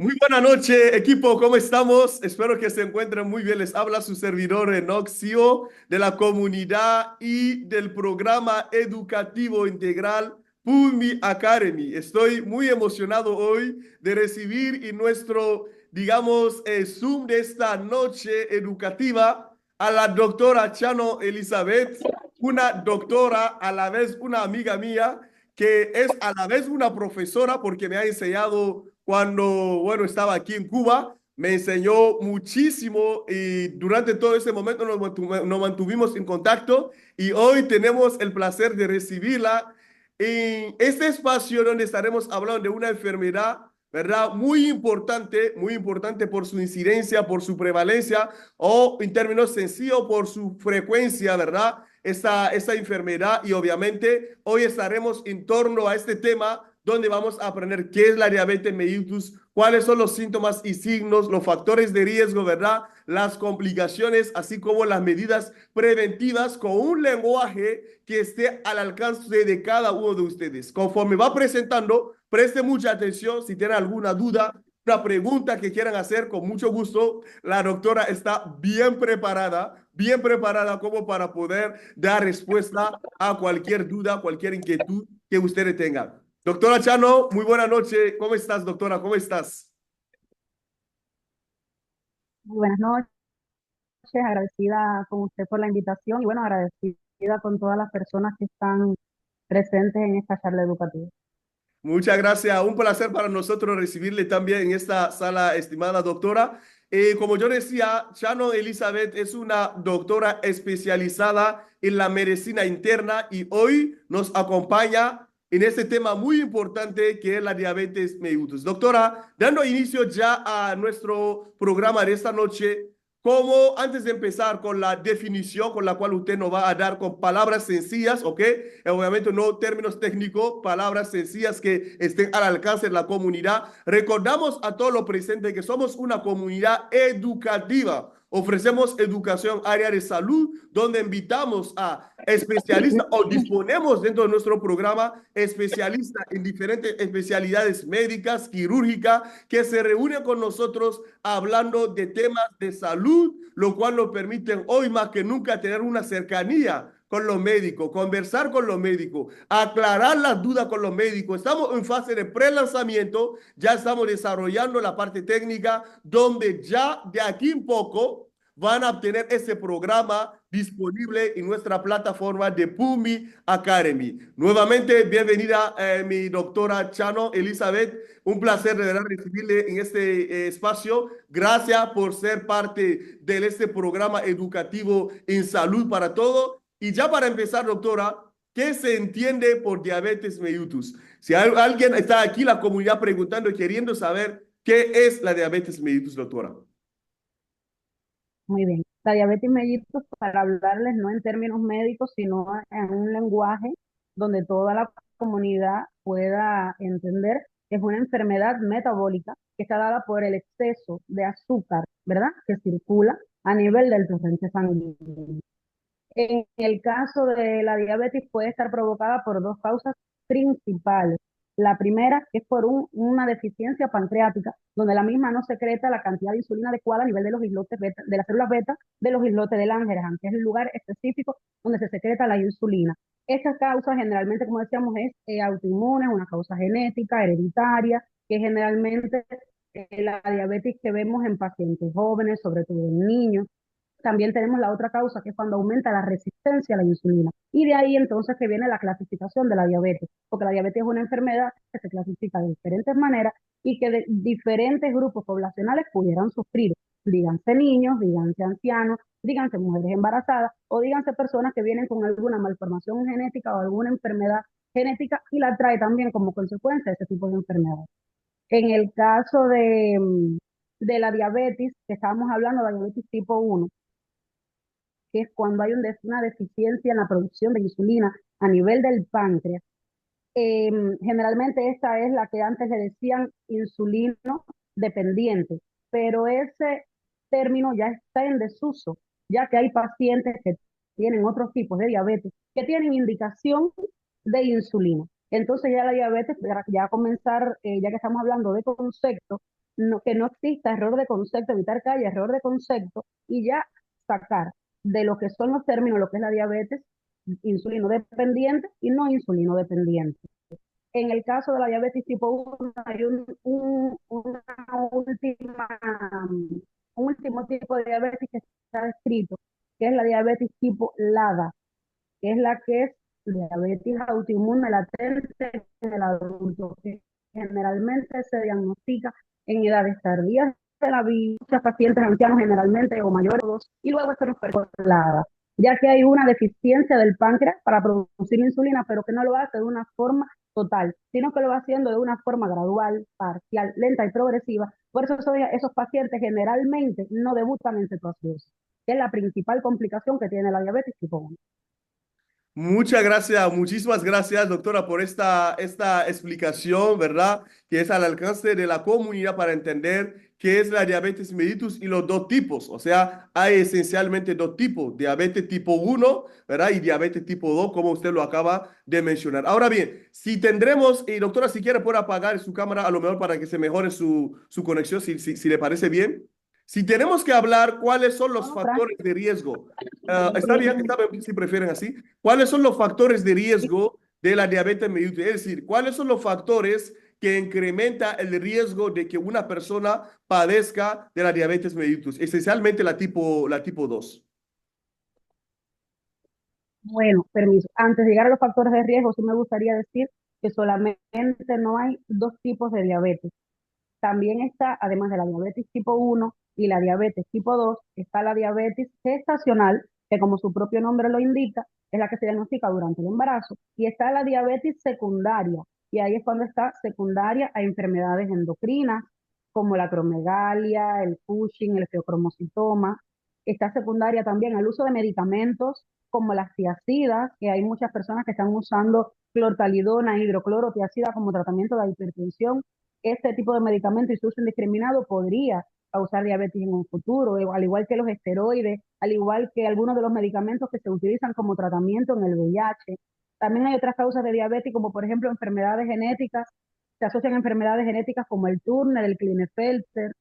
Muy buena noche, equipo, ¿cómo estamos? Espero que se encuentren muy bien. Les habla su servidor Enoxio de la comunidad y del programa educativo integral PUMI Academy. Estoy muy emocionado hoy de recibir en nuestro, digamos, Zoom de esta noche educativa a la doctora Chano Elizabeth, una doctora a la vez una amiga mía que es a la vez una profesora porque me ha enseñado cuando, bueno, estaba aquí en Cuba, me enseñó muchísimo y durante todo ese momento nos mantuvimos en contacto y hoy tenemos el placer de recibirla en este espacio donde estaremos hablando de una enfermedad, ¿verdad? Muy importante por su incidencia, por su prevalencia o en términos sencillos por su frecuencia, ¿verdad? Esta enfermedad y obviamente hoy estaremos en torno a este tema donde vamos a aprender qué es la diabetes mellitus, cuáles son los síntomas y signos, los factores de riesgo, ¿verdad? Las complicaciones, así como las medidas preventivas con un lenguaje que esté al alcance de cada uno de ustedes. Conforme va presentando, preste mucha atención si tiene alguna duda, una pregunta que quieran hacer, con mucho gusto. La doctora está bien preparada como para poder dar respuesta a cualquier duda, cualquier inquietud que ustedes tengan. Doctora Chano, muy buena noche. ¿Cómo estás, doctora? ¿Cómo estás? Muy buenas noches, agradecida con usted por la invitación y bueno, agradecida con todas las personas que están presentes en esta charla educativa. Muchas gracias. Un placer para nosotros recibirle también en esta sala, estimada doctora. Como yo decía, Chano Elizabeth es una doctora especializada en la medicina interna y hoy nos acompaña en este tema muy importante que es la diabetes mellitus. Doctora, dando inicio ya a nuestro programa de esta noche, como antes de empezar con la definición con la cual usted nos va a dar con palabras sencillas, ¿ok? Obviamente no términos técnicos, palabras sencillas que estén al alcance de la comunidad. Recordamos a todos los presentes que somos una comunidad educativa. Ofrecemos educación área de salud, donde invitamos a especialistas o disponemos dentro de nuestro programa especialistas en diferentes especialidades médicas, quirúrgicas, que se reúnen con nosotros hablando de temas de salud, lo cual nos permite hoy más que nunca tener una cercanía con los médicos, conversar con los médicos, aclarar las dudas con los médicos. Estamos en fase de pre-lanzamiento, ya estamos desarrollando la parte técnica, donde ya de aquí en poco van a obtener ese programa disponible en nuestra plataforma de PUMI Academy. Nuevamente, bienvenida mi doctora Chano Elizabeth. Un placer de verdad recibirle en este espacio. Gracias por ser parte de este programa educativo en salud para todos. Y ya para empezar, doctora, ¿qué se entiende por diabetes mellitus? Si alguien está aquí, la comunidad preguntando y queriendo saber qué es la diabetes mellitus, doctora. Muy bien. La diabetes mellitus, para hablarles no en términos médicos, sino en un lenguaje donde toda la comunidad pueda entender, es una enfermedad metabólica que está dada por el exceso de azúcar, ¿verdad? Que circula a nivel del torrente sanguíneo. En el caso de la diabetes puede estar provocada por dos causas principales. La primera es por una deficiencia pancreática, donde la misma no secreta la cantidad de insulina adecuada a nivel de los islotes beta, de las células beta de los islotes del Langerhans, que es el lugar específico donde se secreta la insulina. Esa causa generalmente, como decíamos, es autoinmune, es una causa genética, hereditaria, que generalmente la diabetes que vemos en pacientes jóvenes, sobre todo en niños. También tenemos la otra causa, que es cuando aumenta la resistencia a la insulina. Y de ahí entonces que viene la clasificación de la diabetes, porque la diabetes es una enfermedad que se clasifica de diferentes maneras y que de diferentes grupos poblacionales pudieran sufrir. Díganse niños, díganse ancianos, díganse mujeres embarazadas o díganse personas que vienen con alguna malformación genética o alguna enfermedad genética y la trae también como consecuencia de ese tipo de enfermedad. En el caso de la diabetes, que estábamos hablando de la diabetes tipo 1, que es cuando hay una deficiencia en la producción de insulina a nivel del páncreas. Generalmente esta es la que antes le decían insulino dependiente, pero ese término ya está en desuso, ya que hay pacientes que tienen otros tipos de diabetes que tienen indicación de insulina. Entonces ya la diabetes, ya comenzar, ya que estamos hablando de concepto, que no exista error de concepto, evitar que haya error de concepto y ya sacar de lo que son los términos, lo que es la diabetes, insulino dependiente y no insulino dependiente. En el caso de la diabetes tipo 1 hay última, un último tipo de diabetes que está descrito, que es la diabetes tipo LADA, que es la que es diabetes autoinmune latente en el adulto, que generalmente se diagnostica en edades tardías de la vida, muchos pacientes ancianos generalmente o mayores, y luego esto nos percolada, ya que hay una deficiencia del páncreas para producir insulina, pero que no lo hace de una forma total, sino que lo va haciendo de una forma gradual, parcial, lenta y progresiva. Por eso esos pacientes generalmente no debutan en cetoacidosis, que es la principal complicación que tiene la diabetes tipo 1. Muchas gracias, muchísimas gracias, doctora, por esta explicación, ¿verdad? Que es al alcance de la comunidad para entender qué es la diabetes mellitus y los dos tipos. O sea, hay esencialmente dos tipos, diabetes tipo 1, ¿verdad? Y diabetes tipo 2, como usted lo acaba de mencionar. Ahora bien, si tendremos, y doctora, si quiere, puede apagar su cámara a lo mejor para que se mejore su conexión, si le parece bien. Si tenemos que hablar cuáles son los No, Fran, factores de riesgo, está bien si prefieren así. ¿Cuáles son los factores de riesgo de la diabetes mellitus? Es decir, ¿cuáles son los factores que incrementa el riesgo de que una persona padezca de la diabetes mellitus? Esencialmente la tipo 2. bueno, permiso. Antes de llegar a los factores de riesgo, sí me gustaría decir que solamente no hay dos tipos de diabetes. También está, además de la diabetes tipo 1 y la diabetes tipo 2, está la diabetes gestacional, que como su propio nombre lo indica, es la que se diagnostica durante el embarazo, y está la diabetes secundaria, y ahí es cuando está secundaria a enfermedades endocrinas, como la acromegalia, el Cushing, el feocromocitoma. Está secundaria también al uso de medicamentos como las tiazidas, que hay muchas personas que están usando clortalidona, hidroclorotiazida como tratamiento de hipertensión. Este tipo de medicamento y su uso indiscriminado podría causar diabetes en un futuro, al igual que los esteroides, al igual que algunos de los medicamentos que se utilizan como tratamiento en el VIH. También hay otras causas de diabetes, como por ejemplo enfermedades genéticas, se asocian a enfermedades genéticas como el Turner, el Klinefelter,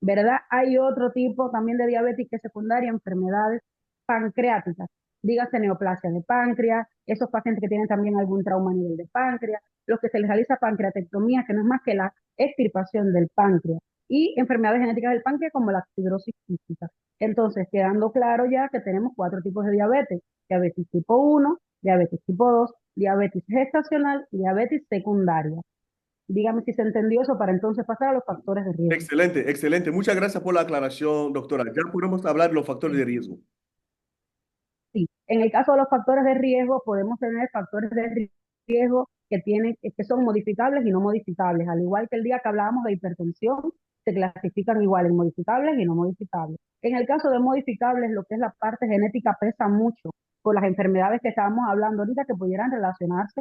¿verdad? Hay otro tipo también de diabetes que es secundaria, enfermedades pancreáticas, dígase neoplasia de páncreas, esos pacientes que tienen también algún trauma a nivel de páncreas, los que se les realiza pancreatectomía, que no es más que la extirpación del páncreas, y enfermedades genéticas del páncreas como la fibrosis quística. Entonces, quedando claro ya que tenemos cuatro tipos de diabetes: diabetes tipo 1, diabetes tipo 2, diabetes gestacional y diabetes secundaria. Dígame si se entendió eso para entonces pasar a los factores de riesgo. Excelente, excelente. Muchas gracias por la aclaración, doctora. Ya podemos hablar de los factores de riesgo. Sí, en el caso de los factores de riesgo, podemos tener factores de riesgo que son modificables y no modificables. Al igual que el día que hablábamos de hipertensión, se clasifican igual en modificables y no modificables. En el caso de modificables, lo que es la parte genética pesa mucho por las enfermedades que estábamos hablando ahorita que pudieran relacionarse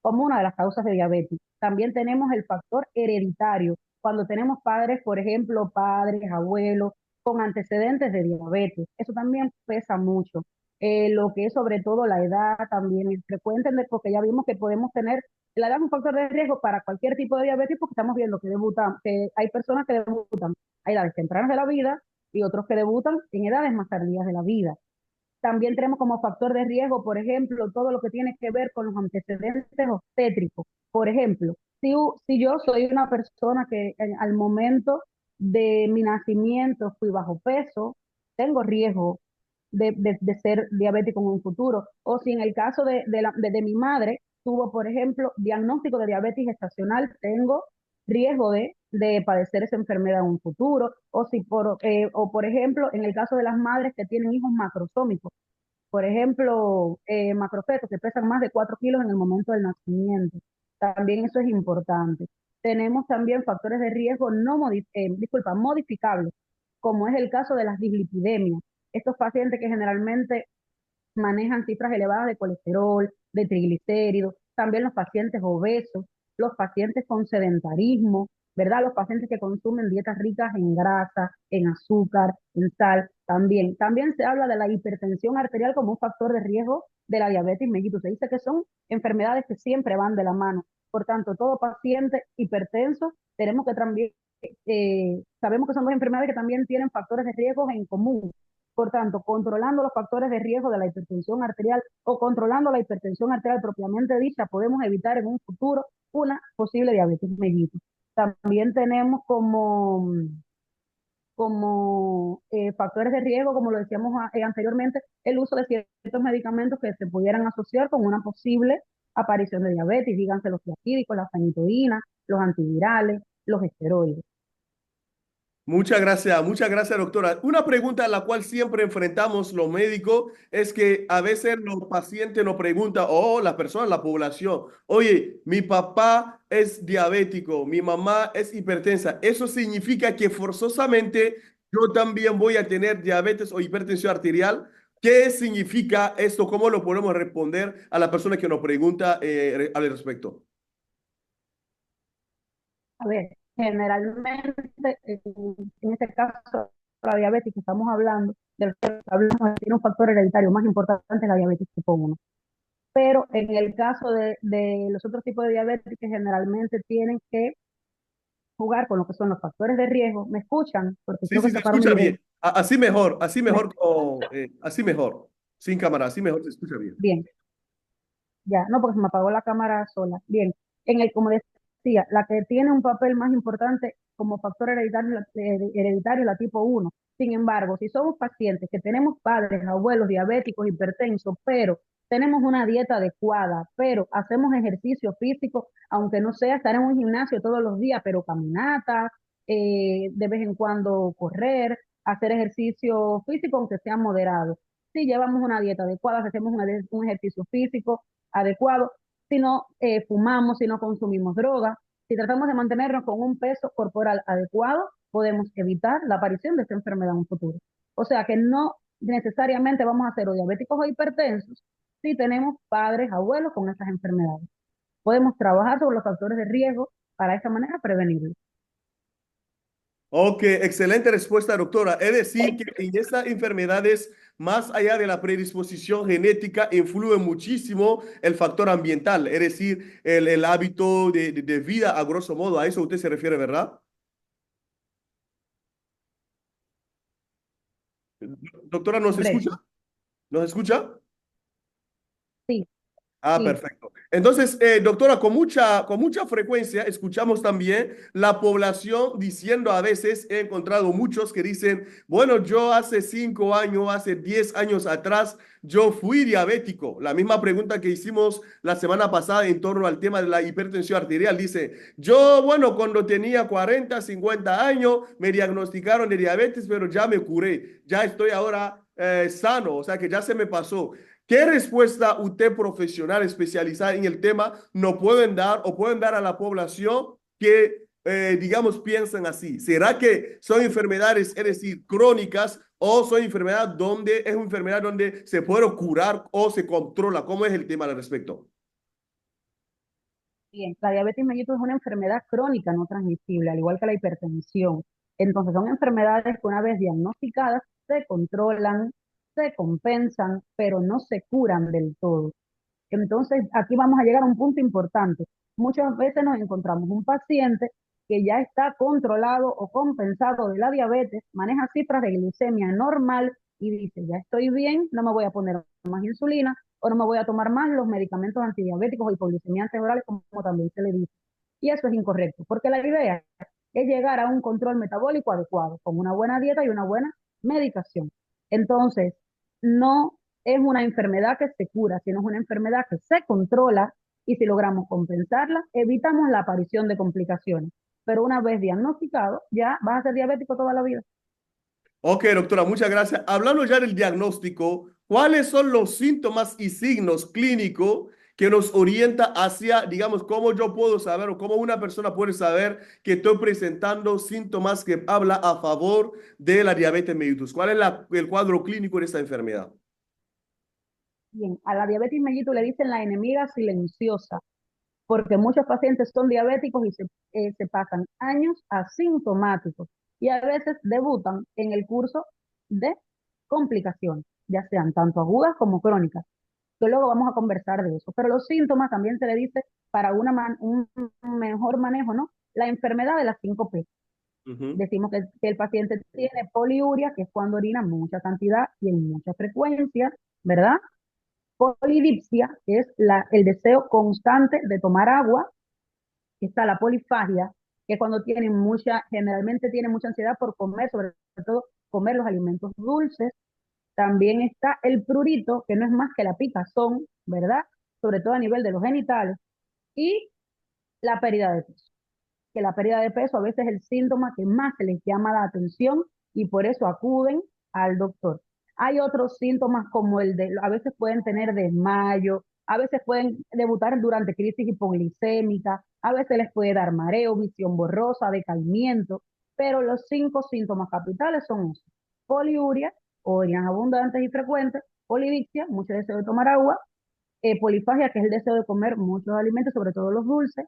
como una de las causas de diabetes. También tenemos el factor hereditario, cuando tenemos padres, por ejemplo, padres, abuelos, con antecedentes de diabetes. Eso también pesa mucho. Lo que es sobre todo la edad también es frecuente, porque ya vimos que podemos tener, la edad es un factor de riesgo para cualquier tipo de diabetes, porque estamos viendo que hay personas que debutan a edades tempranas de la vida y otros que debutan en edades más tardías de la vida. También tenemos como factor de riesgo, por ejemplo, todo lo que tiene que ver con los antecedentes obstétricos. Por ejemplo, si yo soy una persona que al momento de mi nacimiento fui bajo peso, tengo riesgo de ser diabético en un futuro. O si en el caso de mi madre tuvo, por ejemplo, diagnóstico de diabetes gestacional, tengo riesgo de padecer esa enfermedad en un futuro. O por ejemplo, en el caso de las madres que tienen hijos macrosómicos, por ejemplo, macrofetos que pesan más de 4 kilos en el momento del nacimiento. También eso es importante. Tenemos también factores de riesgo modificables, como es el caso de las dislipidemias. Estos pacientes que generalmente manejan cifras elevadas de colesterol, de triglicéridos, también los pacientes obesos, los pacientes con sedentarismo, ¿verdad? Los pacientes que consumen dietas ricas en grasa, en azúcar, en sal, también. También se habla de la hipertensión arterial como un factor de riesgo de la diabetes mellitus. Se dice que son enfermedades que siempre van de la mano. Por tanto, todo paciente hipertenso tenemos que también sabemos que son dos enfermedades que también tienen factores de riesgo en común. Por tanto, controlando los factores de riesgo de la hipertensión arterial o controlando la hipertensión arterial propiamente dicha, podemos evitar en un futuro una posible diabetes mellitus. También tenemos como factores de riesgo, como lo decíamos anteriormente, el uso de ciertos medicamentos que se pudieran asociar con una posible aparición de diabetes, díganse los tiazídicos, la fenitoína, los antivirales, los esteroides. Muchas gracias, doctora. Una pregunta a la cual siempre enfrentamos los médicos es que a veces los pacientes nos preguntan, o las personas, la población, oye, mi papá es diabético, mi mamá es hipertensa. ¿Eso significa que forzosamente yo también voy a tener diabetes o hipertensión arterial? ¿Qué significa esto? ¿Cómo lo podemos responder a la persona que nos pregunta al respecto? A ver, generalmente, en este caso, la diabetes que estamos hablando, del que hablamos, tiene un factor hereditario más importante, la diabetes tipo 1. Pero en el caso de los otros tipos de diabetes que generalmente tienen que jugar con lo que son los factores de riesgo, ¿me escuchan? Porque Sí, creo que sí, se sacaron escucha mi bien. Así me- mejor, así mejor. Sin cámara, así mejor se escucha bien. bien, ya, no, porque se me apagó la cámara sola. Bien, como decía, la que tiene un papel más importante como factor hereditario, la tipo 1. Sin embargo, si somos pacientes que tenemos padres, abuelos diabéticos, hipertensos, pero tenemos una dieta adecuada, pero hacemos ejercicio físico, aunque no sea estar en un gimnasio todos los días, pero caminatas, de vez en cuando correr, hacer ejercicio físico, aunque sea moderado. Si llevamos una dieta adecuada, si hacemos un ejercicio físico, adecuado, si no fumamos, si no consumimos drogas, si tratamos de mantenernos con un peso corporal adecuado, podemos evitar la aparición de esta enfermedad en un futuro. O sea que no necesariamente vamos a ser o diabéticos o hipertensos si tenemos padres, abuelos con estas enfermedades. Podemos trabajar sobre los factores de riesgo para de esta manera prevenirlos. Ok, excelente respuesta, doctora. Es decir, que en estas enfermedades, más allá de la predisposición genética, influye muchísimo el factor ambiental, es decir, el hábito de vida, a grosso modo. A eso usted se refiere, ¿verdad? Doctora, ¿nos escucha? Correcto. ¿Nos escucha? Sí, Ah, sí, perfecto. Entonces, doctora, con mucha frecuencia escuchamos también la población diciendo a veces, he encontrado muchos que dicen, bueno, yo hace 5 años, hace 10 años atrás, yo fui diabético. La misma pregunta que hicimos la semana pasada en torno al tema de la hipertensión arterial. Dice, yo, bueno, cuando tenía 40, 50 años, me diagnosticaron de diabetes, pero ya me curé, ya estoy ahora sano, o sea que ya se me pasó. ¿Qué respuesta usted profesional especializada en el tema no pueden dar o pueden dar a la población que, digamos, piensan así? ¿Será que son enfermedades, es decir, crónicas o son enfermedades donde es una enfermedad donde se puede curar o se controla? ¿Cómo es el tema al respecto? bien. La diabetes mellitus es una enfermedad crónica no transmisible, al igual que la hipertensión. Entonces, son enfermedades que una vez diagnosticadas se controlan, se compensan, pero no se curan del todo. Entonces, aquí vamos a llegar a un punto importante. Muchas veces nos encontramos un paciente que ya está controlado o compensado de la diabetes, maneja cifras de glucemia normal y dice, ya estoy bien, no me voy a poner más insulina o no me voy a tomar más los medicamentos antidiabéticos o hipoglucemiantes orales, como también se le dice. Y eso es incorrecto, porque la idea es llegar a un control metabólico adecuado, con una buena dieta y una buena medicación. Entonces, no es una enfermedad que se cura, sino es una enfermedad que se controla y si logramos compensarla, evitamos la aparición de complicaciones. Pero una vez diagnosticado, ya vas a ser diabético toda la vida. Ok, doctora, muchas gracias. Hablando ya del diagnóstico, ¿cuáles son los síntomas y signos clínicos que nos orienta hacia, digamos, cómo yo puedo saber o cómo una persona puede saber que estoy presentando síntomas que habla a favor de la diabetes mellitus? ¿Cuál es el cuadro clínico de esta enfermedad? Bien, a la diabetes mellitus le dicen la enemiga silenciosa, porque muchos pacientes son diabéticos y se pasan años asintomáticos y a veces debutan en el curso de complicaciones, ya sean tanto agudas como crónicas, que luego vamos a conversar de eso. Pero los síntomas también se le dice para un mejor manejo, ¿no? La enfermedad de las 5 P. Ujú. Decimos que el paciente tiene poliuria, que es cuando orina mucha cantidad y en mucha frecuencia, ¿verdad? Polidipsia, que es el deseo constante de tomar agua. Está la polifagia, que es cuando tienen generalmente tienen mucha ansiedad por comer, sobre todo comer los alimentos dulces. También está el prurito, que no es más que la picazón, ¿verdad? Sobre todo a nivel de los genitales. Y la pérdida de peso, que la pérdida de peso a veces es el síntoma que más se les llama la atención y por eso acuden al doctor. Hay otros síntomas como a veces pueden tener desmayo, a veces pueden debutar durante crisis hipoglicémica, a veces les puede dar mareo, visión borrosa, decaimiento, pero los 5 síntomas capitales son esos: poliuria, orinas abundantes y frecuentes; polidictia, mucho deseo de tomar agua; polifagia, que es el deseo de comer muchos alimentos, sobre todo los dulces;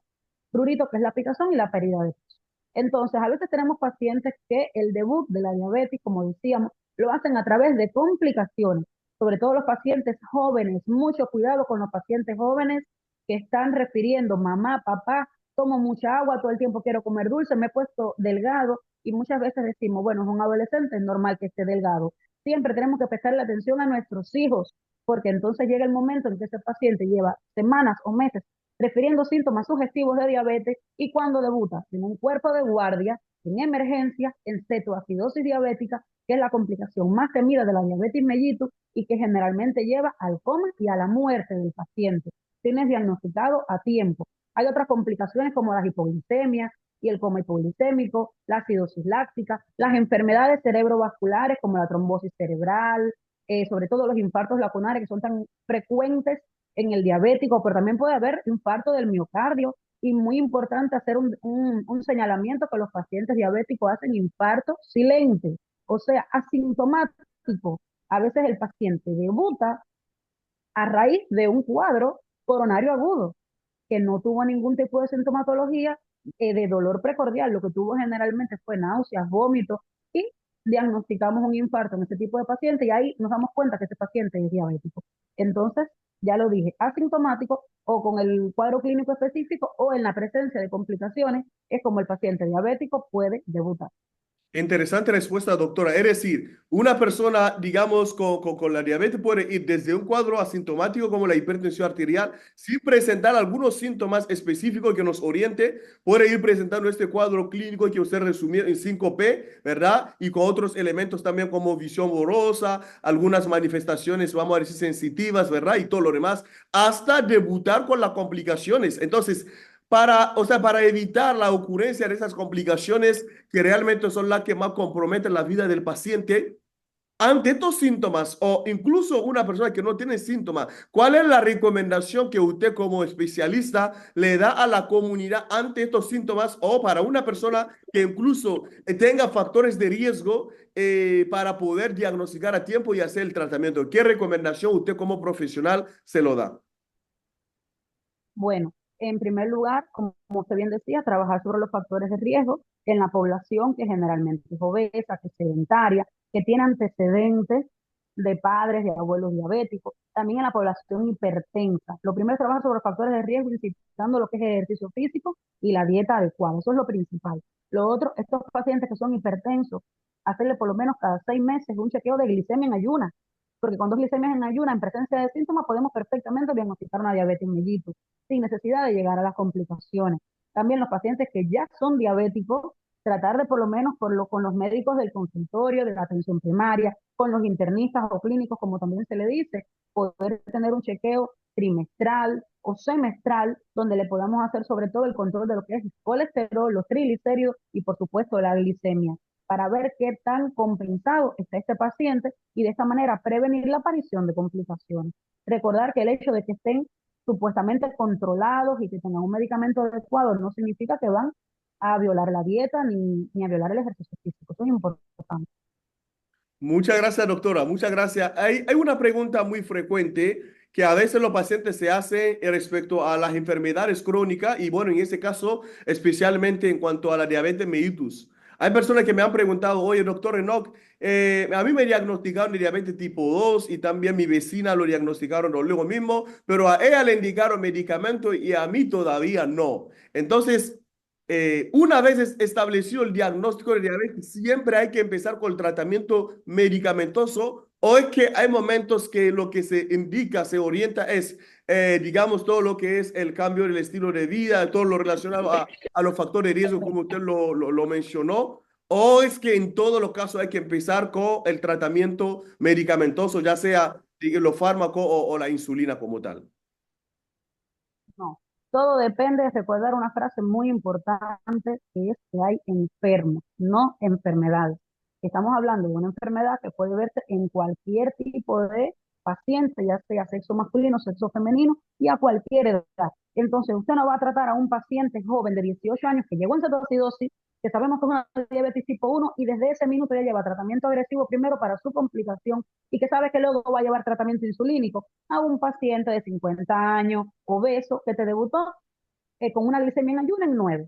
prurito, que es la picazón; y la pérdida de peso. Entonces, a veces tenemos pacientes que el debut de la diabetes, como decíamos, lo hacen a través de complicaciones, sobre todo los pacientes jóvenes. Mucho cuidado con los pacientes jóvenes que están refiriendo: mamá, papá, tomo mucha agua, todo el tiempo quiero comer dulce, me he puesto delgado. Y muchas veces decimos, bueno, es un adolescente, es normal que esté delgado. Siempre tenemos que prestarle atención a nuestros hijos, porque entonces llega el momento en que ese paciente lleva semanas o meses refiriendo síntomas sugestivos de diabetes, y cuando debuta en un cuerpo de guardia, en emergencia, en cetoacidosis diabética, que es la complicación más temida de la diabetes mellitus y que generalmente lleva al coma y a la muerte del paciente. Tienes diagnosticado a tiempo. Hay otras complicaciones como las hipoglicemias y el coma hipoglicémico, la acidosis láctica, las enfermedades cerebrovasculares como la trombosis cerebral, sobre todo los infartos lacunares, que son tan frecuentes en el diabético, pero también puede haber infarto del miocardio. Y muy importante hacer un señalamiento: que los pacientes diabéticos hacen infarto silente, o sea, asintomático. A veces el paciente debuta a raíz de un cuadro coronario agudo, que no tuvo ningún tipo de sintomatología de dolor precordial. Lo que tuvo generalmente fue náuseas, vómitos, y diagnosticamos un infarto en este tipo de paciente y ahí nos damos cuenta que ese paciente es diabético. Entonces, ya lo dije, asintomático o con el cuadro clínico específico o en la presencia de complicaciones, es como el paciente diabético puede debutar. Interesante respuesta, doctora. Es decir, una persona, digamos, con la diabetes puede ir desde un cuadro asintomático como la hipertensión arterial, sin presentar algunos síntomas específicos que nos oriente, puede ir presentando este cuadro clínico que usted resumió en 5P, ¿verdad? Y con otros elementos también como visión borrosa, algunas manifestaciones, vamos a decir, sensitivas, ¿verdad? Y todo lo demás, hasta debutar con las complicaciones. Entonces, o sea, para evitar la ocurrencia de esas complicaciones que realmente son las que más comprometen la vida del paciente, ante estos síntomas o incluso una persona que no tiene síntomas, ¿cuál es la recomendación que usted como especialista le da a la comunidad ante estos síntomas o para una persona que incluso tenga factores de riesgo para poder diagnosticar a tiempo y hacer el tratamiento? ¿Qué recomendación usted como profesional se lo da? Bueno, en primer lugar, como usted bien decía, trabajar sobre los factores de riesgo en la población que generalmente es obesa, que es sedentaria, que tiene antecedentes de padres, de abuelos diabéticos; también en la población hipertensa. Lo primero es trabajar sobre los factores de riesgo, incitando lo que es el ejercicio físico y la dieta adecuada. Eso es lo principal. Lo otro, estos pacientes que son hipertensos, hacerle por lo menos cada 6 meses un chequeo de glicemia en ayunas, porque con 2 glicemias en ayunas, en presencia de síntomas, podemos perfectamente diagnosticar una diabetes mellitus sin necesidad de llegar a las complicaciones. También los pacientes que ya son diabéticos, tratar de por lo menos con los médicos del consultorio, de la atención primaria, con los internistas o clínicos, como también se le dice, poder tener un chequeo trimestral o semestral, donde le podamos hacer sobre todo el control de lo que es el colesterol, los triglicéridos y por supuesto la glicemia, para ver qué tan compensado está este paciente y de esta manera prevenir la aparición de complicaciones. Recordar que el hecho de que estén supuestamente controlados y que tengan un medicamento adecuado no significa que van a violar la dieta ni a violar el ejercicio físico. Eso es importante. Muchas gracias, doctora. Muchas gracias. Hay una pregunta muy frecuente que a veces los pacientes se hacen respecto a las enfermedades crónicas y bueno, en este caso, especialmente en cuanto a la diabetes mellitus. Hay personas que me han preguntado: oye, doctor Enoch, a mí me diagnosticaron de diabetes tipo 2 y también mi vecina lo diagnosticaron luego mismo, pero a ella le indicaron medicamentos y a mí todavía no. Entonces, una vez establecido el diagnóstico de diabetes, siempre hay que empezar con el tratamiento medicamentoso, o es que hay momentos que lo que se indica, se orienta es, digamos, todo lo que es el cambio del estilo de vida, todo lo relacionado a los factores de riesgo, como usted lo mencionó, o es que en todos los casos hay que empezar con el tratamiento medicamentoso, ya sea los fármacos o la insulina como tal. No, todo depende de recordar una frase muy importante que es que hay enfermos, no enfermedades. Estamos hablando de una enfermedad que puede verse en cualquier tipo de paciente, ya sea sexo masculino, sexo femenino y a cualquier edad. Entonces, usted no va a tratar a un paciente joven de 18 años que llegó en cetoacidosis, que sabemos que es una diabetes tipo 1 y desde ese minuto ya lleva tratamiento agresivo primero para su complicación y que sabe que luego va a llevar tratamiento insulínico a un paciente de 50 años, obeso, que te debutó con una glicemia en ayuno en 9.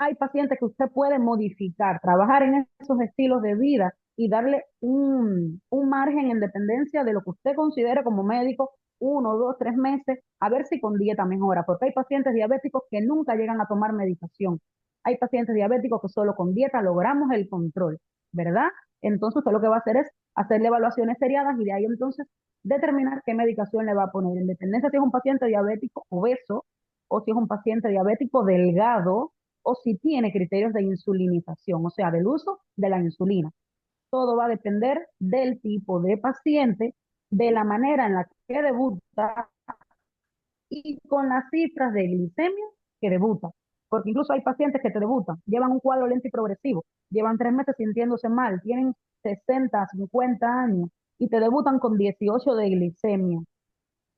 Hay pacientes que usted puede modificar, trabajar en esos estilos de vida y darle un margen en dependencia de lo que usted considere como médico, 1, 2, 3 meses, a ver si con dieta mejora, porque hay pacientes diabéticos que nunca llegan a tomar medicación. Hay pacientes diabéticos que solo con dieta logramos el control, ¿verdad? Entonces usted lo que va a hacer es hacerle evaluaciones seriadas y de ahí entonces determinar qué medicación le va a poner, en dependencia si es un paciente diabético obeso o si es un paciente diabético delgado o si tiene criterios de insulinización, o sea, del uso de la insulina. Todo va a depender del tipo de paciente, de la manera en la que debuta y con las cifras de glicemia que debuta. Porque incluso hay pacientes que te debutan, llevan un cuadro lento y progresivo, llevan 3 meses sintiéndose mal, tienen 60, 50 años y te debutan con 18 de glicemia.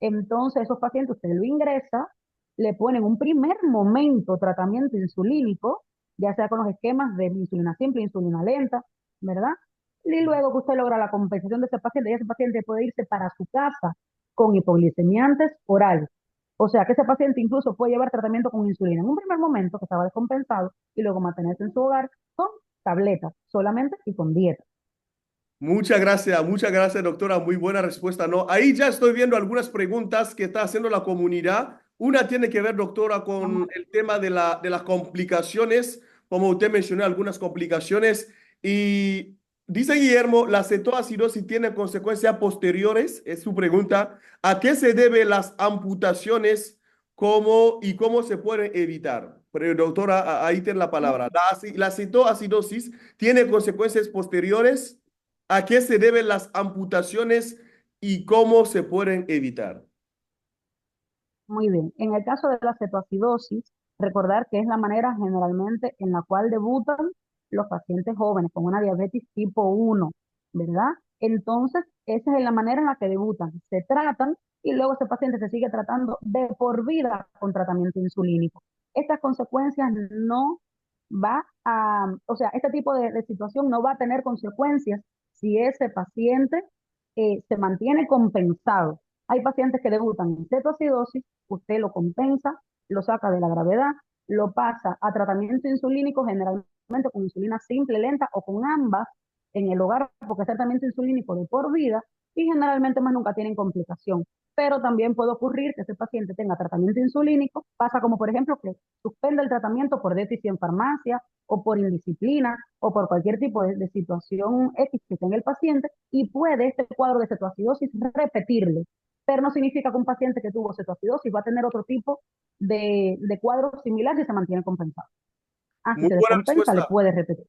Entonces, esos pacientes usted lo ingresa, le ponen un primer momento tratamiento insulínico, ya sea con los esquemas de insulina simple, insulina lenta, ¿verdad? Y luego que usted logra la compensación de ese paciente, y ese paciente puede irse para su casa con hipoglicemiantes orales. O sea que ese paciente incluso puede llevar tratamiento con insulina en un primer momento que estaba descompensado y luego mantenerse en su hogar con tabletas solamente y con dieta. Muchas gracias, doctora. Muy buena respuesta, ¿no? Ahí ya estoy viendo algunas preguntas que está haciendo la comunidad. Una tiene que ver, doctora, Vamos con el tema de las complicaciones, como usted mencionó, algunas complicaciones. Y dice Guillermo, la cetoacidosis tiene consecuencias posteriores, es su pregunta. ¿A qué se deben las amputaciones? ¿Cómo y cómo se pueden evitar? Pero, doctora, ahí tiene la palabra. La cetoacidosis tiene consecuencias posteriores. ¿A qué se deben las amputaciones y cómo se pueden evitar? Muy bien. En el caso de la cetoacidosis, recordar que es la manera generalmente en la cual debutan los pacientes jóvenes con una diabetes tipo 1, ¿verdad? Entonces, esa es la manera en la que debutan. Se tratan y luego ese paciente se sigue tratando de por vida con tratamiento insulínico. Estas consecuencias no va a, o sea, este tipo de situación no va a tener consecuencias si ese paciente se mantiene compensado. Hay pacientes que debutan en cetoacidosis, usted lo compensa, lo saca de la gravedad, lo pasa a tratamiento insulínico, generalmente con insulina simple, lenta o con ambas en el hogar, porque es tratamiento insulínico de por vida y generalmente más nunca tienen complicación. Pero también puede ocurrir que ese paciente tenga tratamiento insulínico, pasa como por ejemplo que suspende el tratamiento por déficit en farmacia o por indisciplina o por cualquier tipo de situación X que tenga el paciente y puede este cuadro de cetoacidosis repetirle, pero no significa que un paciente que tuvo cetoacidosis va a tener otro tipo de cuadro similar si se mantiene compensado. Ah, si Muy se buena descompensa, le respuesta. puede repetir.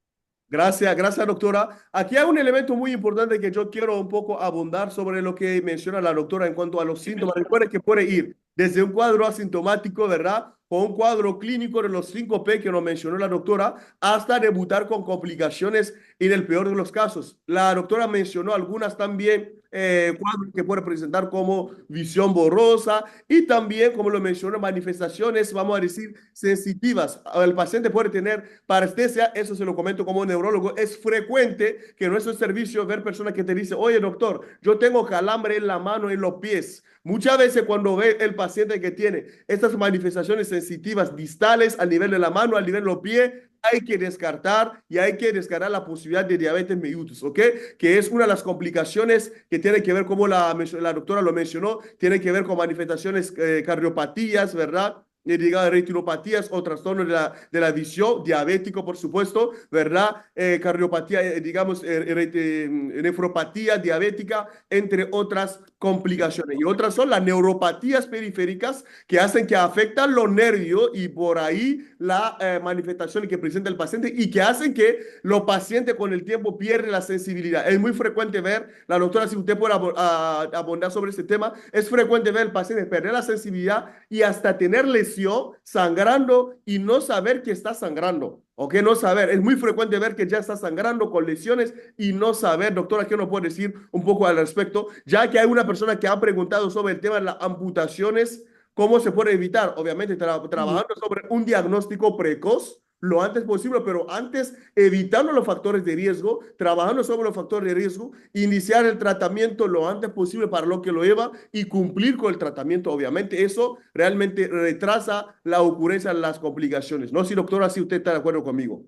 Gracias, doctora. Aquí hay un elemento muy importante que yo quiero un poco abundar sobre lo que menciona la doctora en cuanto a los síntomas. Recuerde que puede ir desde un cuadro asintomático, ¿verdad? Con un cuadro clínico de los 5P que nos mencionó la doctora, hasta debutar con complicaciones en el peor de los casos. La doctora mencionó algunas también, cuadros que puede presentar como visión borrosa y también, como lo mencionó, manifestaciones, vamos a decir, sensitivas. El paciente puede tener parestesia, eso se lo comento como neurólogo. Es frecuente que en nuestro servicio ver personas que te dicen, oye, doctor, yo tengo calambre en la mano, en los pies. Muchas veces cuando ve el paciente que tiene estas manifestaciones sensitivas distales a nivel de la mano, a nivel de los pies, hay que descartar y hay que descartar la posibilidad de diabetes mellitus, ¿ok? Que es una de las complicaciones que tiene que ver, como la doctora lo mencionó, tiene que ver con manifestaciones cardiopatías, ¿verdad? digamos, retinopatías o trastornos de la visión, diabético, por supuesto, ¿verdad? Cardiopatía, digamos, nefropatía diabética, entre otras complicaciones. Y otras son las neuropatías periféricas que hacen que afectan los nervios y por ahí la manifestación que presenta el paciente y que hacen que los pacientes con el tiempo pierden la sensibilidad. Es muy frecuente ver, la doctora, si usted puede abundar sobre este tema, es frecuente ver el paciente perder la sensibilidad y hasta tener lesión sangrando y no saber que está sangrando. ¿O que no saber? Es muy frecuente ver que ya está sangrando con lesiones y no saber. Doctora, ¿qué nos puede decir un poco al respecto? Ya que hay una persona que ha preguntado sobre el tema de las amputaciones, ¿cómo se puede evitar? Obviamente Sí. trabajando sobre un diagnóstico precoz lo antes posible, pero antes evitando los factores de riesgo, trabajando sobre los factores de riesgo, iniciar el tratamiento lo antes posible para lo que lo lleva y cumplir con el tratamiento. Obviamente eso realmente retrasa la ocurrencia de las complicaciones. No sé, si doctora, si usted está de acuerdo conmigo.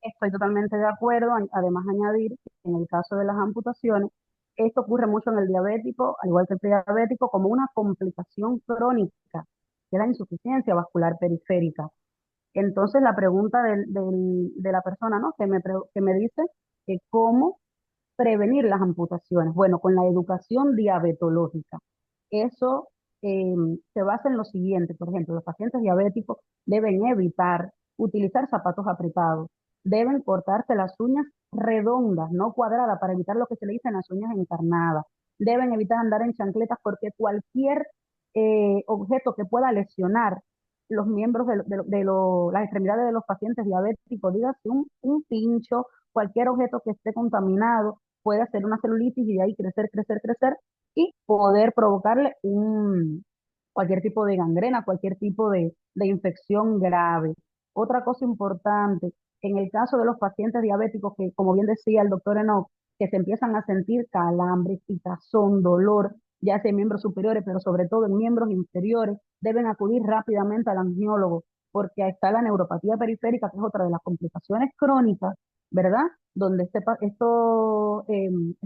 Estoy totalmente de acuerdo. Además, añadir que en el caso de las amputaciones, esto ocurre mucho en el diabético, al igual que el prediabético, como una complicación crónica, que es la insuficiencia vascular periférica. Entonces, la pregunta de la persona, ¿no? Que me dice que cómo prevenir las amputaciones. Bueno, con la educación diabetológica. Eso eh, se basa en lo siguiente. Por ejemplo, los pacientes diabéticos deben evitar utilizar zapatos apretados, deben cortarse las uñas redondas, no cuadradas, para evitar lo que se le dicen las uñas encarnadas. Deben evitar andar en chancletas porque cualquier objeto que pueda lesionar los miembros las extremidades de los pacientes diabéticos, dígase un pincho, cualquier objeto que esté contaminado, puede hacer una celulitis y de ahí crecer, crecer, crecer y poder provocarle cualquier tipo de gangrena, cualquier tipo de infección grave. Otra cosa importante, en el caso de los pacientes diabéticos que, como bien decía el doctor Enoch, que se empiezan a sentir calambres, picazón, dolor, ya sea en miembros superiores, pero sobre todo en miembros inferiores, deben acudir rápidamente al angiólogo, porque ahí está la neuropatía periférica, que es otra de las complicaciones crónicas, ¿verdad? Donde estos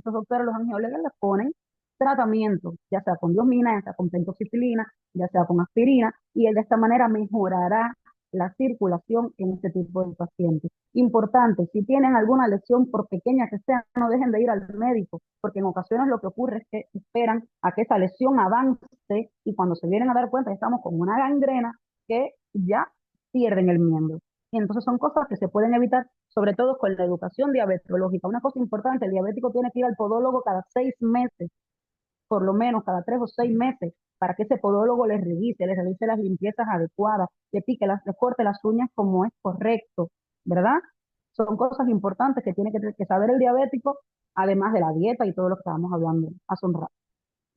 doctores, los angiólogos, les ponen tratamiento, ya sea con diosmina, ya sea con pentoxicilina, ya sea con aspirina, y él de esta manera mejorará la circulación en este tipo de pacientes. Importante, si tienen alguna lesión, por pequeña que sea, no dejen de ir al médico, porque en ocasiones lo que ocurre es que esperan a que esa lesión avance y cuando se vienen a dar cuenta, estamos con una gangrena que ya pierden el miembro. Y entonces son cosas que se pueden evitar, sobre todo con la educación diabetológica. Una cosa importante, el diabético tiene que ir al podólogo cada 6 meses, por lo menos cada 3 o 6 meses, para que ese podólogo les realice las limpiezas adecuadas, le pique, le corte las uñas como es correcto, ¿verdad? Son cosas importantes que tiene que saber el diabético, además de la dieta y todo lo que estábamos hablando hace un rato.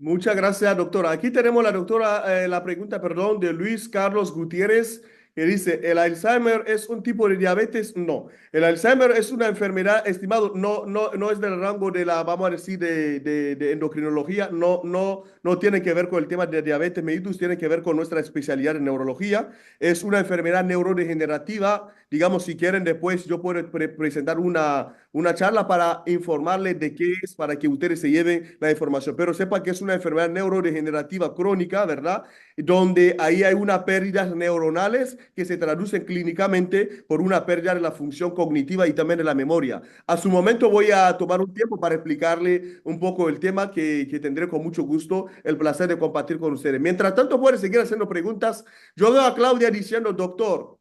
Muchas gracias, doctora. Aquí tenemos la doctora, la pregunta, perdón, de Luis Carlos Gutiérrez, que dice, ¿el Alzheimer es un tipo de diabetes? No. El Alzheimer es una enfermedad, estimado, no es del rango de la, vamos a decir, de endocrinología, no tiene que ver con el tema de diabetes mellitus, tiene que ver con nuestra especialidad en neurología. Es una enfermedad neurodegenerativa. Digamos, si quieren, después yo puedo presentar una charla para informarles de qué es, para que ustedes se lleven la información. Pero sepa que es una enfermedad neurodegenerativa crónica, ¿verdad? Donde ahí hay unas pérdidas neuronales que se traducen clínicamente por una pérdida de la función cognitiva y también de la memoria. A su momento voy a tomar un tiempo para explicarle un poco el tema que tendré con mucho gusto el placer de compartir con ustedes. Mientras tanto, pueden seguir haciendo preguntas. Yo veo a Claudia diciendo, doctor,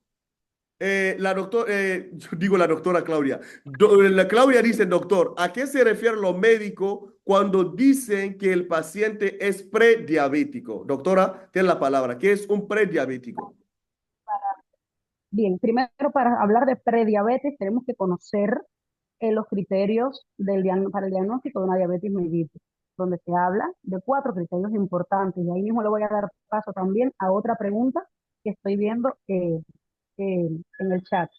yo digo la doctora Claudia. La Claudia dice, doctor, ¿a qué se refiere los médicos cuando dicen que el paciente es prediabético? Doctora, tiene la palabra. ¿Qué es un prediabético? Bien, primero para hablar de prediabetes tenemos que conocer los criterios para el diagnóstico de una diabetes mellitus, donde se habla de 4 criterios importantes. Y ahí mismo le voy a dar paso también a otra pregunta que estoy viendo en el chat.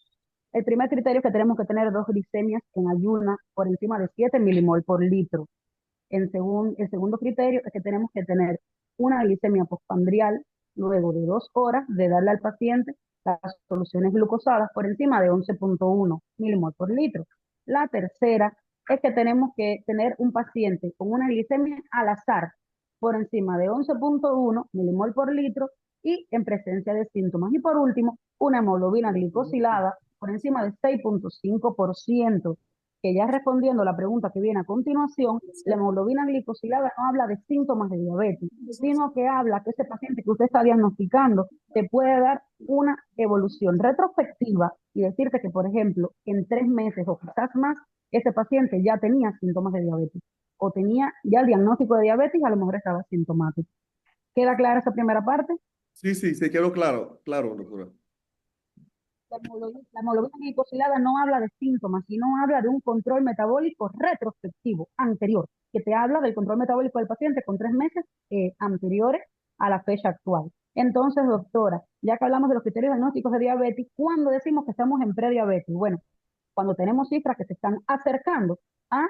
El primer criterio es que tenemos que tener dos glicemias en ayuna por encima de 7 milimol por litro. El segundo criterio es que tenemos que tener una glicemia postprandial luego de 2 horas de darle al paciente las soluciones glucosadas por encima de 11,1 milimol por litro. La tercera es que tenemos que tener un paciente con una glicemia al azar por encima de 11,1 milimol por litro y en presencia de síntomas. Y por último, una hemoglobina glicosilada por encima de 6,5%, que ya respondiendo a la pregunta que viene a continuación, la hemoglobina glicosilada no habla de síntomas de diabetes, sino que habla que ese paciente que usted está diagnosticando te puede dar una evolución retrospectiva y decirte que, por ejemplo, en 3 meses o quizás más, ese paciente ya tenía síntomas de diabetes o tenía ya el diagnóstico de diabetes y a lo mejor estaba sintomático. ¿Queda clara esa primera parte? Sí, sí, se quedó claro, claro, doctora. La hemoglobina glicosilada no habla de síntomas, sino habla de un control metabólico retrospectivo, anterior, que te habla del control metabólico del paciente con 3 meses anteriores a la fecha actual. Entonces, doctora, ya que hablamos de los criterios diagnósticos de diabetes, ¿cuándo decimos que estamos en prediabetes? Bueno, cuando tenemos cifras que se están acercando a,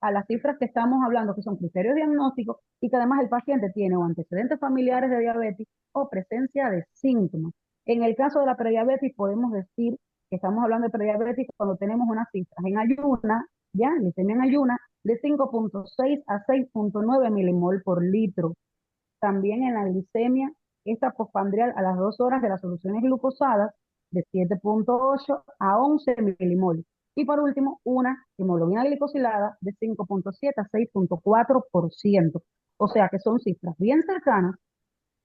a las cifras que estamos hablando, que son criterios diagnósticos, y que además el paciente tiene o antecedentes familiares de diabetes o presencia de síntomas. En el caso de la prediabetes, podemos decir que estamos hablando de prediabetes cuando tenemos unas cifras en ayuna, ya, glicemia en ayuna, de 5,6 a 6,9 milimol por litro. También en la glicemia, esta postprandial a las 2 horas de las soluciones glucosadas, de 7,8 a 11 milimol. Y por último, una hemoglobina glicosilada de 5,7 a 6,4%. O sea que son cifras bien cercanas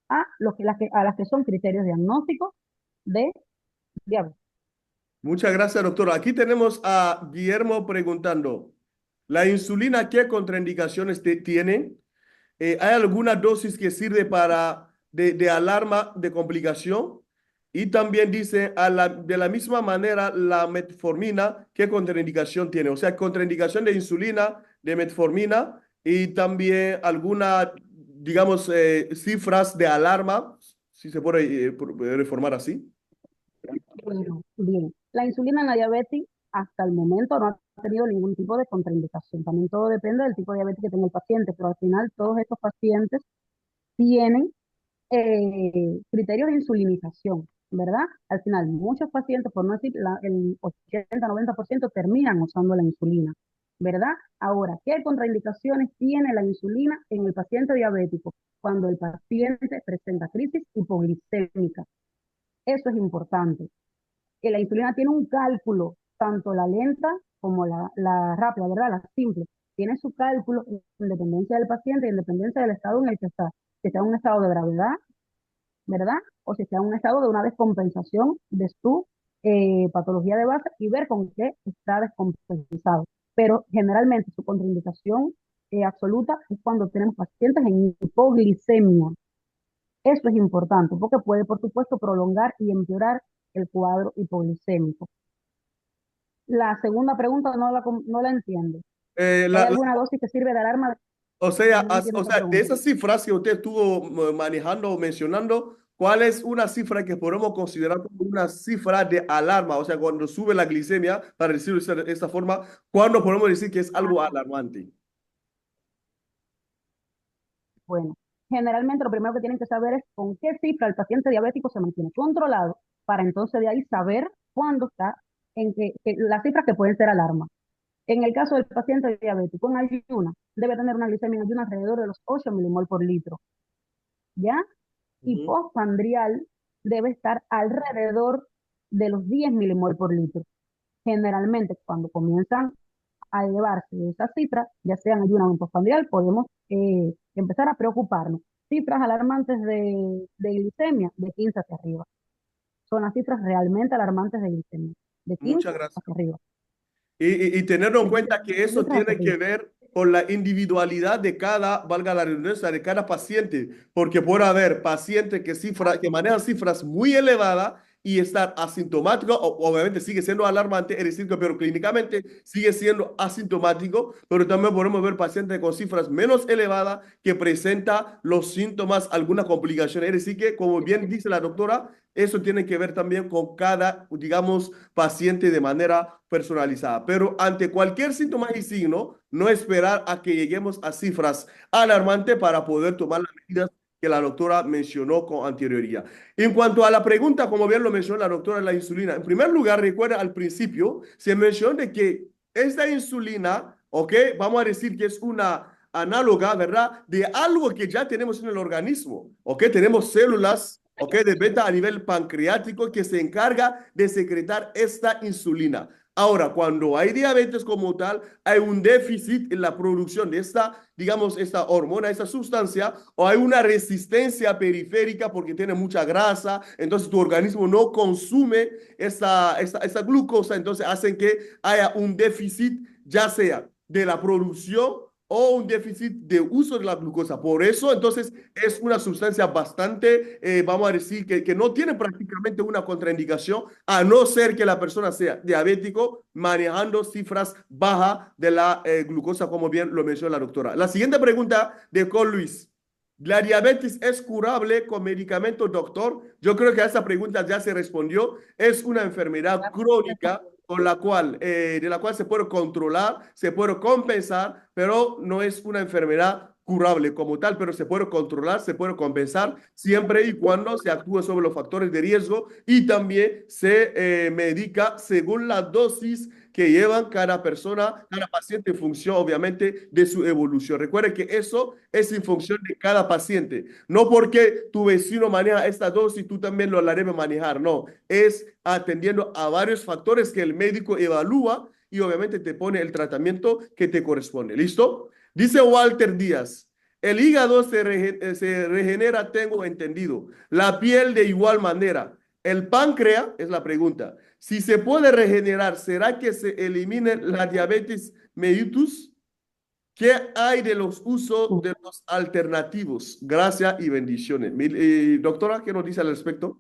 a las que son criterios diagnósticos de diabetes. Muchas gracias, doctora. Aquí tenemos a Guillermo preguntando, ¿la insulina qué contraindicaciones tiene? ¿Hay alguna dosis que sirve de alarma de complicación? Y también dice, de la misma manera, la metformina, ¿qué contraindicación tiene? O sea, contraindicación de insulina, de metformina y también alguna, digamos, cifras de alarma, si se puede reformar así. Bueno, bien. La insulina en la diabetes hasta el momento no ha tenido ningún tipo de contraindicación. También todo depende del tipo de diabetes que tenga el paciente, pero al final todos estos pacientes tienen criterios de insulinización, ¿verdad? Al final muchos pacientes, por no decir el 80-90%, terminan usando la insulina, ¿verdad? Ahora, ¿qué contraindicaciones tiene la insulina en el paciente diabético? Cuando el paciente presenta crisis hipoglicémica. Eso es importante. La insulina tiene un cálculo, tanto la lenta como la rápida, ¿verdad? La simple. Tiene su cálculo en dependencia del paciente, en dependencia del estado en el que está. Si está en un estado de gravedad, ¿verdad? O si está en un estado de una descompensación de su patología de base y ver con qué está descompensado. Pero generalmente su contraindicación absoluta es cuando tenemos pacientes en hipoglicemia. Eso es importante porque puede, por supuesto, prolongar y empeorar el cuadro hipoglicémico. La segunda pregunta no la entiendo. Eh, ¿Hay la, alguna dosis que sirve de alarma? O sea, No entiendo o esa sea, de pregunta. esas cifras que usted estuvo manejando o mencionando, ¿cuál es una cifra que podemos considerar como una cifra de alarma? O sea, cuando sube la glicemia, para decirlo de esta forma, ¿cuándo podemos decir que es algo Ah, alarmante? bueno, generalmente lo primero que tienen que saber es con qué cifra el paciente diabético se mantiene controlado para entonces de ahí saber cuándo está las cifras que pueden ser alarma. En el caso del paciente diabético en ayuna, debe tener una glicemia en ayuna alrededor de los 8 milimol por litro, ¿ya? Y Ujú. postprandial debe estar alrededor de los 10 milimol por litro. Generalmente, cuando comienzan a elevarse esas cifras, ya sean ayuna o en postprandial, podemos empezar a preocuparnos. Cifras alarmantes de glicemia, de 15 hacia arriba. Son las cifras realmente alarmantes de glicemia, de 15 Muchas gracias. hacia arriba. Y tener en Sí, cuenta que eso cifras hacia tiene arriba. que ver con la individualidad de cada, valga la redundancia, de cada paciente, porque puede haber pacientes que manejan cifras muy elevadas y estar asintomático, obviamente sigue siendo alarmante, es decir, que pero clínicamente sigue siendo asintomático, pero también podemos ver pacientes con cifras menos elevadas que presentan los síntomas, alguna complicación. Es decir, que como bien dice la doctora, eso tiene que ver también con cada, digamos, paciente de manera personalizada. Pero ante cualquier síntoma y signo, no esperar a que lleguemos a cifras alarmantes para poder tomar las medidas que la doctora mencionó con anterioridad. En cuanto a la pregunta, como bien lo mencionó la doctora, la insulina, en primer lugar, recuerda al principio, se mencionó de que esta insulina, ok, vamos a decir que es una análoga, ¿verdad? De algo que ya tenemos en el organismo, ¿ok? Tenemos células, ¿ok? De beta a nivel pancreático que se encarga de secretar esta insulina. Ahora, cuando hay diabetes como tal, hay un déficit en la producción de esta, digamos, esta hormona, esta sustancia, o hay una resistencia periférica porque tiene mucha grasa, entonces tu organismo no consume esta glucosa, entonces hacen que haya un déficit, ya sea de la producción o un déficit de uso de la glucosa. Por eso, entonces, es una sustancia bastante, vamos a decir, que no tiene prácticamente una contraindicación, a no ser que la persona sea diabético, manejando cifras bajas de la glucosa, como bien lo mencionó la doctora. La siguiente pregunta de Col Luis. ¿La diabetes es curable con medicamentos, doctor? Yo creo que a esa pregunta ya se respondió. Es una enfermedad crónica con la cual, de la cual se puede controlar, se puede compensar, pero no es una enfermedad curable como tal, pero se puede controlar, se puede compensar siempre y cuando se actúe sobre los factores de riesgo y también se medica según la dosis que llevan cada persona, cada paciente en función, obviamente, de su evolución. Recuerde que eso es en función de cada paciente. No porque tu vecino maneja esta dosis, tú también lo la debes manejar. No, es atendiendo a varios factores que el médico evalúa y obviamente te pone el tratamiento que te corresponde. ¿Listo? Dice Walter Díaz. El hígado se regenera, tengo entendido. La piel de igual manera. El páncreas, es la pregunta. Si se puede regenerar, ¿será que se elimine la diabetes mellitus? ¿Qué hay de los usos de los alternativos? Gracias y bendiciones. Doctora, ¿qué nos dice al respecto?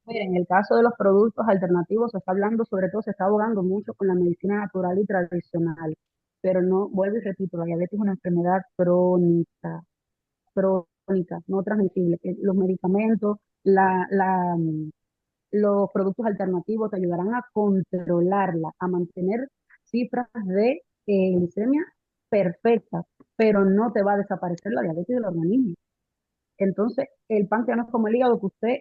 Mira, en el caso de los productos alternativos se está hablando, sobre todo se está abogando mucho con la medicina natural y tradicional, pero no, vuelvo y repito, la diabetes es una enfermedad crónica, no transmisible. Que los medicamentos, los productos alternativos te ayudarán a controlarla, a mantener cifras de glicemia perfectas, pero no te va a desaparecer la diabetes del organismo. Entonces, el páncreas no es como el hígado que usted,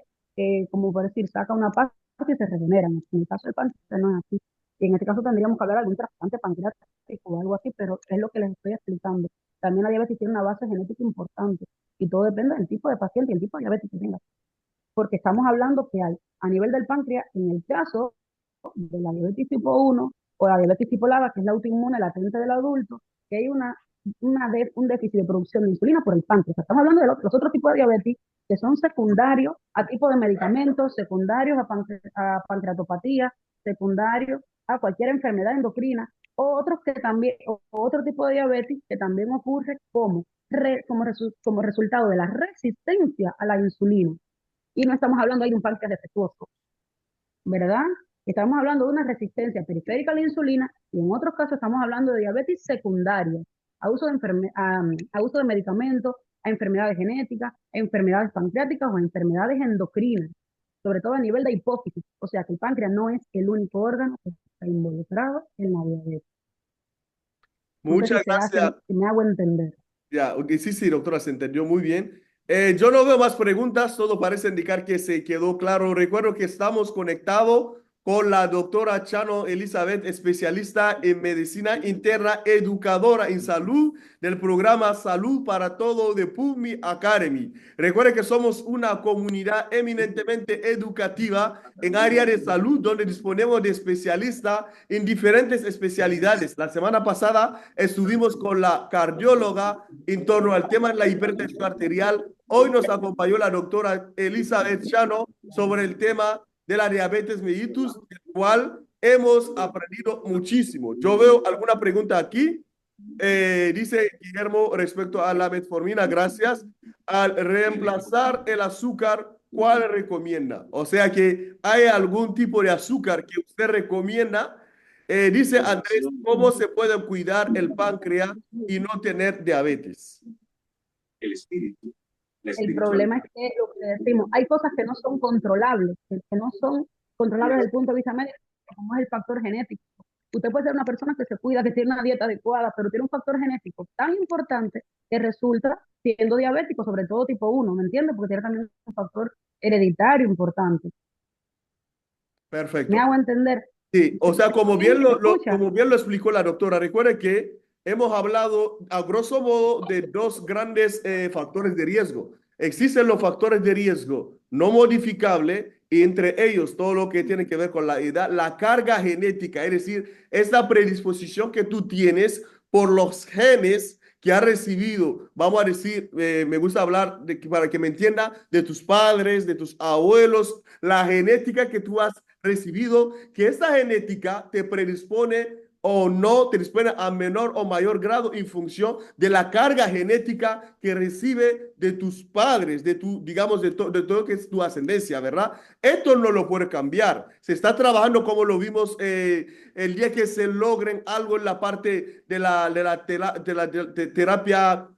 como por decir, saca una parte y se regenera. En el caso del páncreas no es así. Y en este caso tendríamos que hablar de algún trasplante pancreático o algo así, pero es lo que les estoy explicando. También la diabetes tiene una base genética importante y todo depende del tipo de paciente y el tipo de diabetes que tenga. Porque estamos hablando que hay a nivel del páncreas, en el caso de la diabetes tipo 1 o la diabetes tipo LABA, que es la autoinmune latente del adulto, que hay un déficit de producción de insulina por el páncreas. Estamos hablando de los otros tipos de diabetes que son secundarios a tipo de medicamentos, secundarios a pancreatopatía, secundarios a cualquier enfermedad endocrina, o otros que también, o otro tipo de diabetes que también ocurre como resultado de la resistencia a la insulina. Y no estamos hablando ahí de un páncreas defectuoso, ¿verdad? Estamos hablando de una resistencia periférica a la insulina y en otros casos estamos hablando de diabetes secundaria, a uso de medicamentos, a enfermedades genéticas, a enfermedades pancreáticas o a enfermedades endocrinas, sobre todo a nivel de hipófisis. O sea que el páncreas no es el único órgano que está involucrado en la diabetes. No sé si Muchas gracias. si me hago entender. Ya, ok, sí, sí, doctora, se entendió muy bien. Yo no veo más preguntas, todo parece indicar que se quedó claro. Recuerdo que estamos conectados con la doctora Chano Elizabeth, especialista en medicina interna, educadora en salud del programa Salud para Todo de PUBMI Academy. Recuerde que somos una comunidad eminentemente educativa en área de salud, donde disponemos de especialistas en diferentes especialidades. La semana pasada estuvimos con la cardióloga en torno al tema de la hipertensión arterial. Hoy nos acompañó la doctora Elizabeth Chano sobre el tema de la diabetes mellitus, del cual hemos aprendido muchísimo. Yo veo alguna pregunta aquí. Dice Guillermo respecto a la metformina, gracias. Al reemplazar el azúcar, ¿cuál recomienda? O sea que hay algún tipo de azúcar que usted recomienda. Dice Andrés, ¿cómo se puede cuidar el páncreas y no tener diabetes? El espíritu. La El problema es que lo que decimos, hay cosas que no son controlables, que no son controlables desde el punto de vista médico, como es el factor genético. Usted puede ser una persona que se cuida, que tiene una dieta adecuada, pero tiene un factor genético tan importante que resulta siendo diabético, sobre todo tipo 1, ¿me entiende? Porque tiene también un factor hereditario importante. ¿Me Perfecto. hago entender? Sí, o sea, ¿Sí? ¿Me escucha? como bien lo explicó la doctora, recuerde que hemos hablado a grosso modo de dos grandes factores de riesgo. Existen los factores de riesgo no modificables y entre ellos todo lo que tiene que ver con la edad, la carga genética, es decir, esa predisposición que tú tienes por los genes que has recibido, vamos a decir, me gusta hablar para que me entienda, de tus padres, de tus abuelos, la genética que tú has recibido, que esta genética te predispone o no te dispone a menor o mayor grado en función de la carga genética que recibe de tus padres, de tu, digamos, de todo lo que es tu ascendencia, ¿verdad? Esto no lo puede cambiar. Se está trabajando como lo vimos el día que se logren algo en la parte de terapia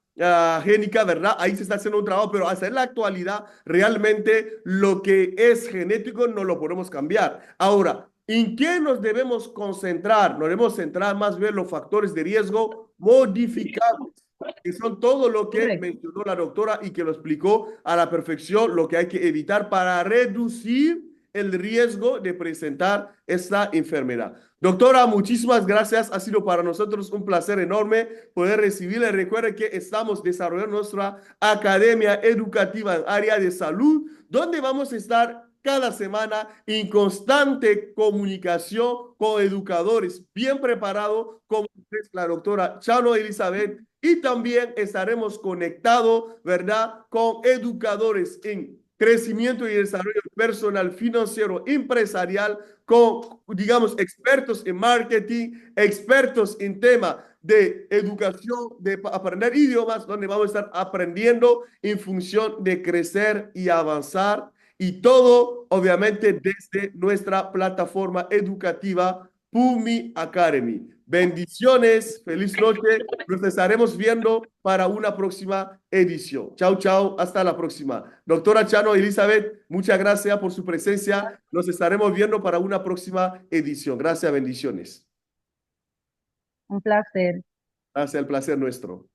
génica, ¿verdad? Ahí se está haciendo un trabajo, pero hasta en la actualidad realmente lo que es genético no lo podemos cambiar. Ahora, ¿en qué nos debemos concentrar? Nos debemos centrar más bien en los factores de riesgo modificables, que son todo lo que Correcto. mencionó la doctora y que lo explicó a la perfección, lo que hay que evitar para reducir el riesgo de presentar esta enfermedad. Doctora, muchísimas gracias. Ha sido para nosotros un placer enorme poder recibirle. Recuerde que estamos desarrollando nuestra academia educativa en área de salud, donde vamos a estar cada semana en constante comunicación con educadores bien preparados, como es la doctora Chano Elizabeth, y también estaremos conectados, ¿verdad?, con educadores en crecimiento y desarrollo personal, financiero, empresarial, con, digamos, expertos en marketing, expertos en tema de educación, de aprender idiomas, donde vamos a estar aprendiendo en función de crecer y avanzar y todo, obviamente, desde nuestra plataforma educativa Pumi Academy. Bendiciones, feliz noche. Nos estaremos viendo para una próxima edición. Chao, chao. Hasta la próxima. Doctora Chano Elizabeth, muchas gracias por su presencia. Nos estaremos viendo para una próxima edición. Gracias, bendiciones. Un placer. Gracias, el placer nuestro.